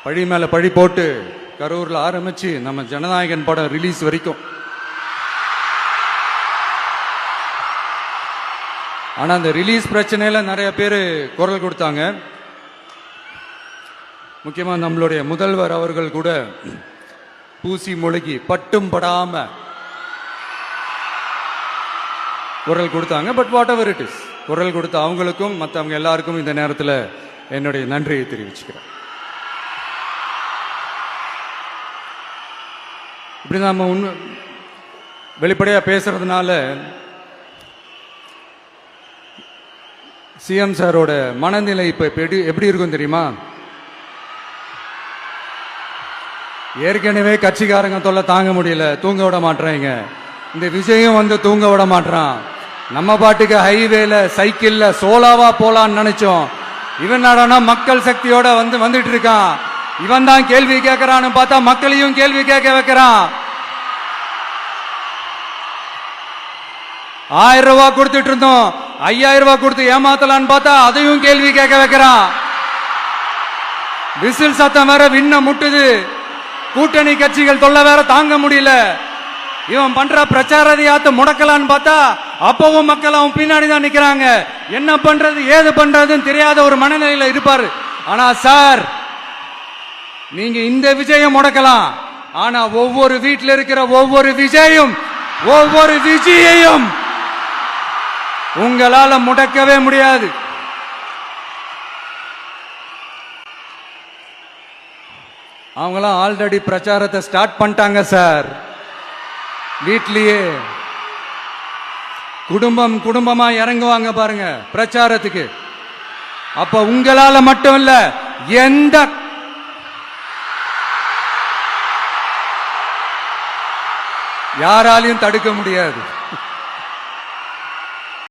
பழி மேல பழி போட்டு கரூர்ல ஆரம்பிச்சு நம்ம ஜனநாயகன் படம் ரிலீஸ் வரைக்கும். ஆனா அந்த ரிலீஸ் பிரச்சனையில நிறைய பேர் குரல் கொடுத்தாங்க. முக்கியமா நம்மளுடைய முதல்வர் அவர்கள் கூட பூசி மொழிகி பட்டும் படாம குரல் கொடுத்தாங்க. But what ever it is, குரல் கொடுத்த அவங்களுக்கும் மற்றவங்க எல்லாருக்கும் இந்த நேரத்தில் என்னுடைய நன்றியை தெரிவிச்சுக்கிறேன். இப்படி நாம வெளிப்படையா பேசுறதுனால சிஎம் சாரோட மனநிலை இப்ப எப்படி இருக்கும் தெரியுமா? ஏற்கனவே கட்சிக்காரங்க தொல்லை தாங்க முடியல, தூங்க விட மாட்டேங்க. இந்த விஜயம் தூங்க விட மாட்டான். நம்ம பாட்டுக்கு ஹைவேல சைக்கிள்ல சோலாவா போலான்னு நினைச்சோம். இவன் நாடானா மக்கள் சக்தியோட வந்துட்டு இருக்கான். இவன் தான் கேள்வி கேட்கறான்னு பார்த்தா மக்களையும் கேள்வி கேட்க வைக்கிறான். 1000 ரூபாய் கொடுத்துட்டு இருந்தோம், 5000 ரூபாய் கொடுத்து ஏமாத்தலான்னு பார்த்தா அதையும் கேள்வி கேட்க வைக்கிறான். விசில் சத்தம் வேற விண்ண முட்டுது. கூட்டணி கட்சிகள் தொல்லை வேற தாங்க முடியல. இவன் பண்ற பிரச்சாரத்தையாத்த முடக்கலான்னு பார்த்தா அப்பவும் மக்கள் அவன் பின்னாடி தான் நிக்கிறாங்க. என்ன பண்றது ஏது பண்றதுன்னு தெரியாத ஒரு மனநிலையில இருப்பாரு. ஆனா சார், நீங்க இந்த விஜயம் முடக்கலாம், ஆனா ஒவ்வொரு வீட்டில் இருக்கிற ஒவ்வொரு விஜயும் ஒவ்வொரு விஜயையும் உங்களால முடக்கவே முடியாது. அவங்களாம் ஆல்ரெடி பிரச்சாரத்தை ஸ்டார்ட் பண்ணிட்டாங்க சார். வீட்லயே குடும்பம் குடும்பமா இறங்குவாங்க பாருங்க பிரச்சாரத்துக்கு. அப்ப உங்களால மட்டும் இல்ல, எந்த யாராலையும் தடுக்க முடியாது.